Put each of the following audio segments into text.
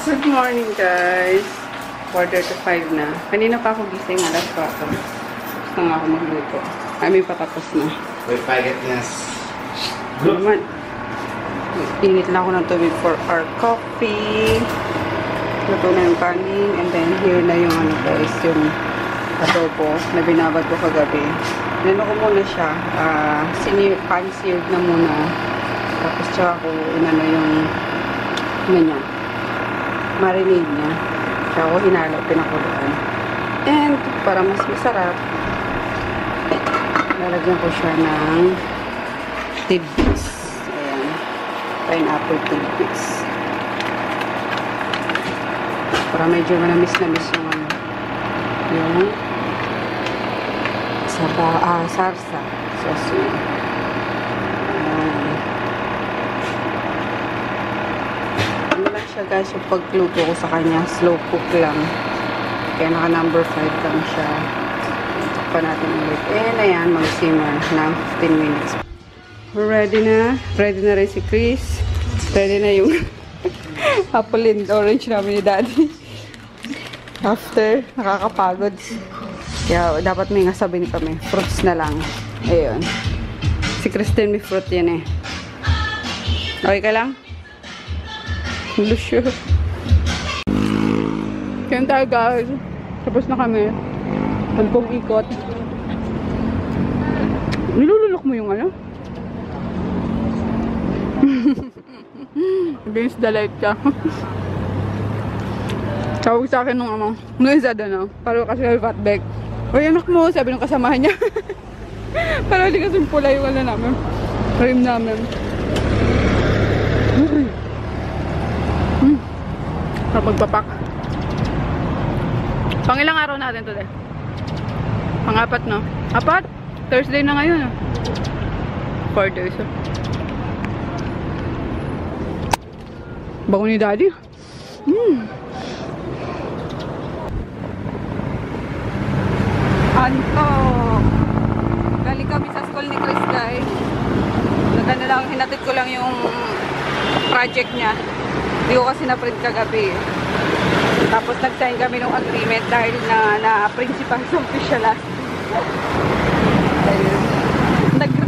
Good morning, guys. 4:35 na. Kanina pa ako gising, alas 4. Gusto nga ako magluto. May patapos na. May pagetness. Naman. Init lang ako ng tubig for our coffee. Luto na yung kanin. And then, here na yung guys, yung adobo na binabad ko kagabi. Nino ko muna siya. Pan-seared na muna. Tapos tsaka ko inano yung niya. Marinade niya. Tsaka ko hinalo, pinakuluan. And, para mas masarap, lalagyan ko siya ng tidbits. Ayan. Pineapple tidbits. Para medyo manamis-namis yung yung sarsa. Sauce yun. Siya guys, yung pagluto ko sa kanya, slow cook lang. Kaya naka number 5 lang siya. Ito pa natin ulit. And ayan, mag-simmer ng 15 minutes. Ready na. Ready na rin si Chris. Ready na yung apple and orange namin ni Daddy. After, nakakapagod. Kaya dapat may ngasabi kami. Fruits na lang. Ayun. Si Kristen may fruit yan eh. Okay ka lang? Lusyo. Kaya tayo guys. Tapos na kami. Talpong ikot. Nilululok mo yung ano? Against the light ka. Tawag sa akin nung Nuezada na. Paro kasi kami fatback. Uy anak mo, sabi ng kasamahan niya. Para hindi kasing pula yung namin. Rim namin. Magpapak. Pang ilang araw natin today? Pang-apat, no? Apat? Thursday na ngayon, 4 days, Bango ni Daddy. Antok! Galing kami sa school ni Chris, guys. Naganda lang, hinatid ko lang yung project niya. Hindi ko kasi na-print kagabi. Tapos nag-sign kami ng agreement dahil na-principal sa official last.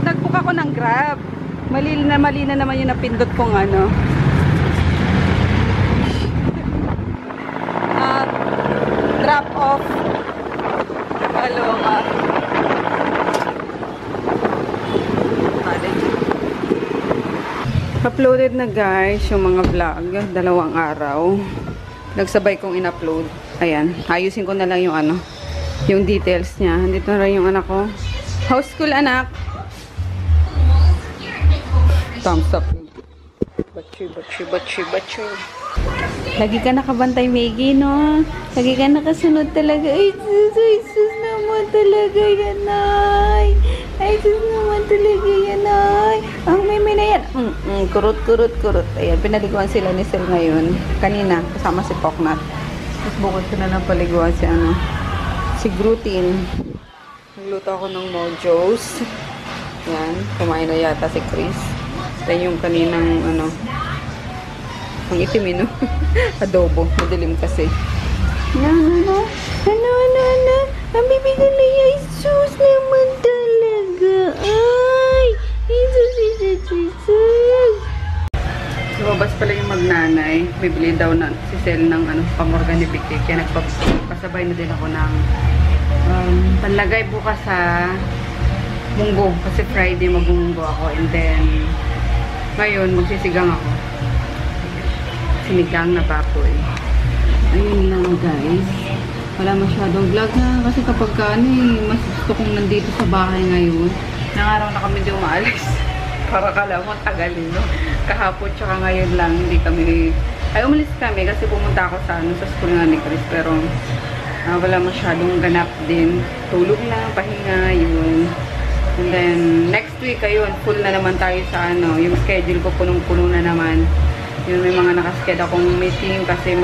Nag-book ako ng Grab. Mali na naman yung napindot kong drop off. Aloma. Uploaded na guys yung mga vlog, 2 araw. Nagsabay kong in-upload. Ayan, ayusin ko na lang yung yung details niya. Dito na rin yung anak ko. House school anak. Thumbs up. Bachoy. Lagi ka nakabantay, Maggie, no? Lagi ka nakasunod talaga. Ay, sus naman talaga yan, ay. Ay, sus naman talaga yan, ay. Ang meme na yan. Kurut. Ayan, pinaliguan sila ni Sel ngayon. Kanina, kasama si Poknat. Tapos bukod ko na lang paliguan si Grutin. Nagluto ako ng Mojos. Yan, kumain na yata si Chris. Then yung kaninang, ang itim, adobo. Madilim kasi. Ano? Ang bibigyan na yan. Sus naman talaga. Ay! Jesus. Lumabas pala yung magnanay. Bibili daw na si Sel ng pang-organic cake. Kaya nagpasabay na din ako ng panlagay bukas sa munggo. Kasi Friday mag-munggo ako. And then, ngayon magsisigang ako. Sinigang na baboy. Ayun lang guys. Wala masyadong vlog na. Kasi kapag mas gusto kong nandito sa bahay ngayon. Nangaraw na kami di umaalis. Para kala mo tagalin, no? Kahapon tsaka ngayon lang hindi kami. Ay umalis kami kasi pumunta ako sa school nga ni Chris. Pero wala masyadong ganap din. Tulog lang, pahinga, yun. And then next week ayun, full na naman tayo sa yung schedule ko punong-puno na naman. Yun, may mga nakasked akong meeting kasi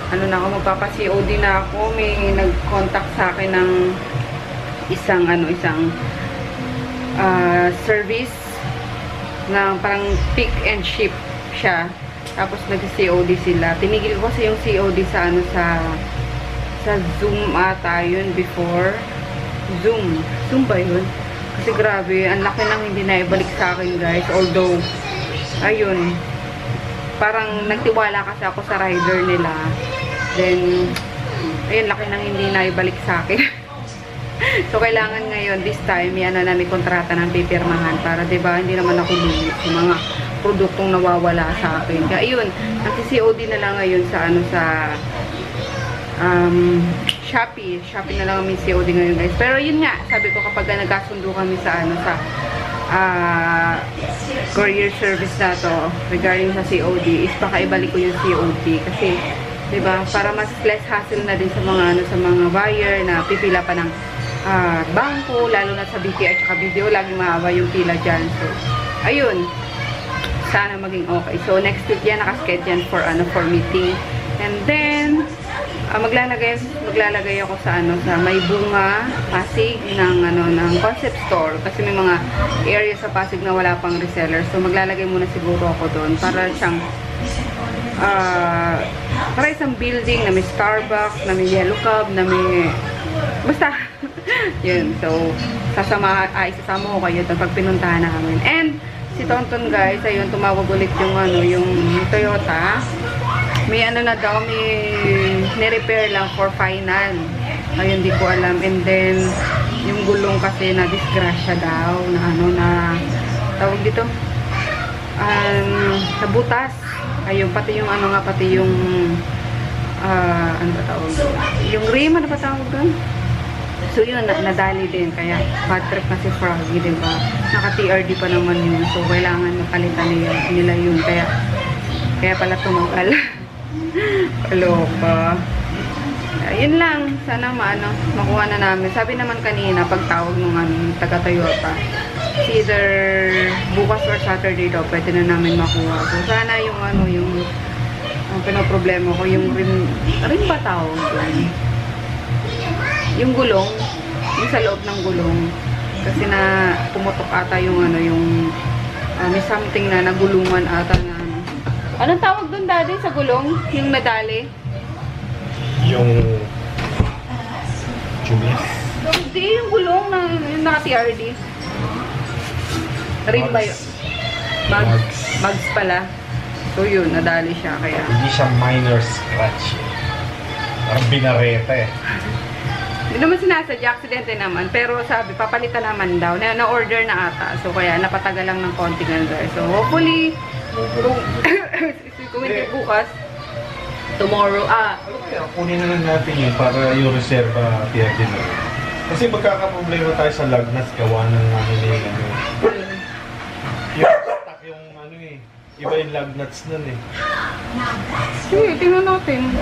magpapa-COD na ako. May nag-contact sa akin ng isang service na parang pick and ship siya. Tapos nag-COD sila. Tinigil ko kasi yung COD sa ano sa Zoom ata yun before. Zoom ba yun? Kasi grabe, ang laki nang hindi na ibalik sa akin guys. Although, ayun, parang nagtiwala kasi ako sa rider nila. Then, ayun, laki nang hindi na ibalik sa akin. So, kailangan ngayon, this time, yan na may kontrata ng pipirmahan para, diba, hindi naman ako lulit sa mga produktong nawawala sa akin. Kaya, ayun, nag-COD na lang ngayon sa, ano, sa, Shopee na lang kami COD ngayon guys. Pero yun nga, sabi ko kapag nagkasundo kami sa ano sa courier service na to regarding sa COD is baka ibalik ko yung COD kasi 'di ba para mas less hassle na din sa mga ano sa mga buyer na pipila pa ng bangko lalo na sa BPI at video laging mahaba yung pila diyan. So ayun, sana maging okay. So next week yan naka-schedule for meeting. And then maglalagay ako sa ano sa may bunga Pasig ng concept store kasi may mga area sa Pasig na wala pang reseller. So maglalagay muna siguro ako doon para siyang para isang building na may Starbucks, na may Yellow Cab, na may basta yun. So sasama ko kayo doon pag pinuntahan namin. And si Tonton guys, ayun tumawag ulit yung ano yung Toyota. May ano na daw, may ni-repair lang for final. Ayun, di ko alam. And then, yung gulong kasi na disgrasya daw, na ano na, tawag dito, sa butas. Ayun, pati yung ano nga, pati yung, ano ba tawag doon? Yung rim, ano ba tawag doon? So, yun, nadali din. Kaya, bad trip na si Froggy, diba? Naka-TRD pa naman yun. So, kailangan mapalitan nila yun. Kaya pala tumagal. Kaloka. Ayun lang. Sana makuha na namin. Sabi naman kanina, pagtawag ng taga Toyota, either bukas or Saturday daw, pwede na namin makuha. So, sana yung ang pinoproblema ko, yung rim ba tawag doon? Yung gulong, yung sa loob ng gulong. Kasi na pumutok ata yung may something na nagulungan ata na anong tawag doon daddy sa gulong? Yung nadali? Yung tumis? Hindi, yung gulong na naka-TRD. Rim ba yun? Bugs pala. So yun, nadali siya kaya. Hindi siya minor scratch. Parang binareta eh. Hindi naman sinasadya, aksidente naman. Pero sabi, papalitan naman daw. Na-order na ata. So kaya napatagal lang ng konti nga guys. So hopefully, kung hindi bukas, tomorrow, kunin na lang natin yun para yung reserva TRD na. Kasi magkakaproblema tayo sa lug nuts, gawa ng namin yung stock yung iba yung lug nuts nun eh. Sige, tingnan natin.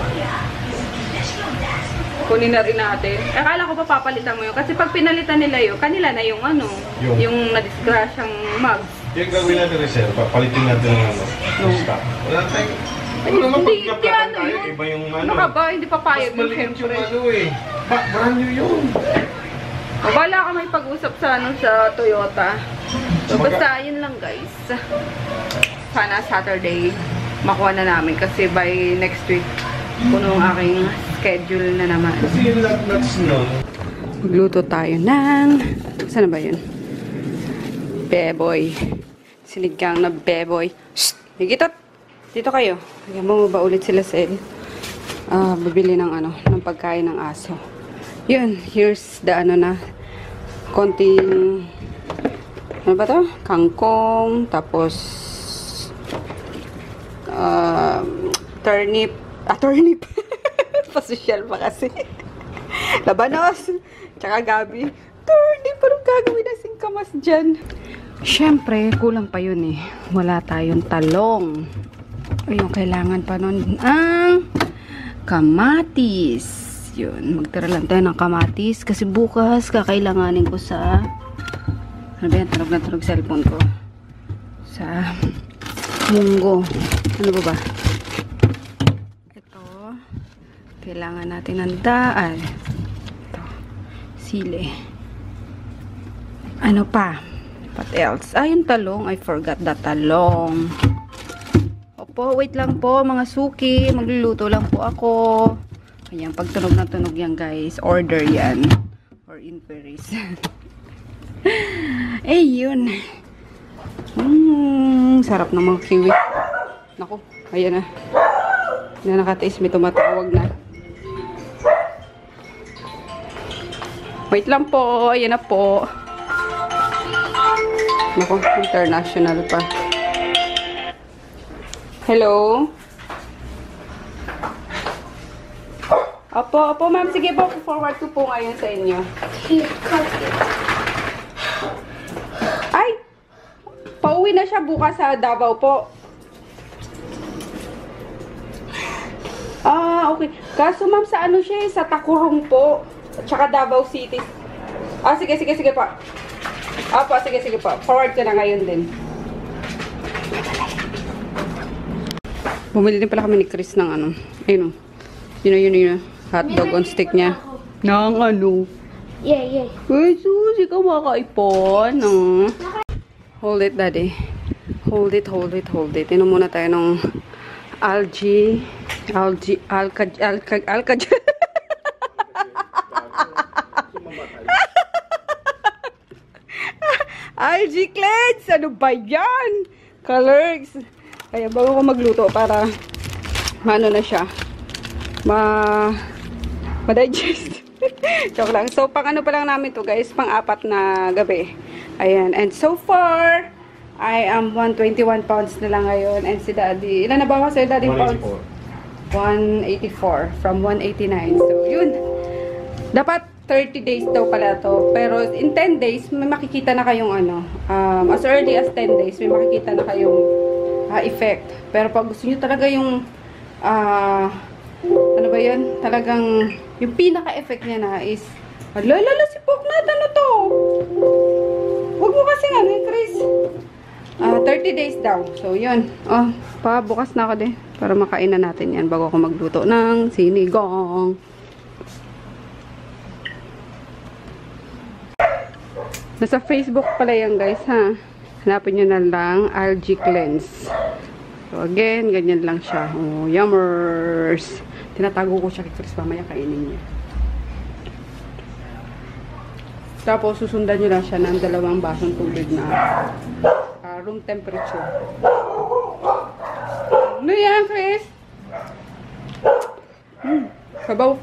Kunin na rin natin. Akala ko pa papalitan mo yun. Kasi pag pinalitan nila yun, kanila na yung yung na-disgrasyang mugs. Yung gawin natin reserva, palitin natin yung stock. Wala tayong... Wala naman pagkaplatan tayo, iba yung Baka ba, hindi papayag mas maliit yung eh. Brand new yun. Wala ka may pag-usap sa sa Toyota. So basta yun lang guys. Sana Saturday makuha na namin kasi by next week puno ang aking schedule na naman. Kasi yung lug nuts nun. Magluto tayo ng... Saan ba yun? Beboy. Sinigang na beboy. Shhh! Higitot! Dito kayo. Ayan mo ba ulit sila sa bibili ng ng pagkain ng aso. Yun. Here's the konting... Ano ba to? Kangkong. Tapos... turnip. Turnip. Pasosyal pa kasi. Labanos. Tsaka gabi. Turnip. Parang gagawin na singkamas dyan. Siyempre, kulang pa yun eh. Wala tayong talong. Ayun, kailangan pa nun ang kamatis. Yun, magtira lang tayo ng kamatis. Kasi bukas, kakailanganin ko sa... Ano ba yan? Tunog na tunog cellphone ko. Sa munggo. Ano ba? Ito. Kailangan natin ng daan. Ito. Sili. Ano pa? What else? Ah, yung talong. I forgot the talong. Opo, wait lang po mga suki. Magluluto lang po ako. Ayan, pag tunog na tunog yan guys, order yan. Or inquiries. Eh, yun. Sarap ng mga kiwi. Naku, ayan na. Na nakataste, may tumatawag na. Wait lang po, ayan na po. Naku, international pa. Hello? Opo, ma'am. Sige po, forward ko po ngayon sa inyo. Ay! Pauwi na siya bukas sa Davao po. Ah, okay. Kaso ma'am, sa ano siya, sa Takurong po. Tsaka Davao City. Ah, sige pa. Opo, sige pa. Forward ko na ngayon din. Bumili din pala kami ni Chris ng ano. Ayun o. Yun. Hotdog on stick niya. Nang ano. Yeah. Uy, sus, ikaw makaipon. No? Hold it, daddy. Hold it. Inom muna tayo ng algae cleanse. Ano ba yan? Colors. Kaya bago ko magluto para maano na siya. Ma-digest. Joke lang. So, pang ano pa lang namin to guys. Pang-4 na gabi. Ayan. And so far, I am 121 pounds na lang ngayon. And si daddy, ilan na ba ako sa'yo daddy pounds? 184. From 189. So, yun. Dapat 30 days daw pala to. Pero in 10 days, may makikita na kayong ano. As early as 10 days, may makikita na kayong effect. Pero pag gusto nyo talaga yung ano ba yun? Talagang yung pinaka-effect niya na is lala si Poknat, ano to? Huwag mo kasi ano yung Chris. 30 days daw. So yun. Bukas na ako din. Para makain na natin yan bago ako magluto ng sinigang. Nasa Facebook pala yan guys ha. Hanapin nyo na lang, algae cleanse. So, again, ganyan lang siya. Oh, yummers! Tinatago ko siya kay Chris, mamaya kainin niya. Tapos, susundan nyo lang siya ng 2 basong tubig na room temperature. Ano yan, Chris? Sabaw.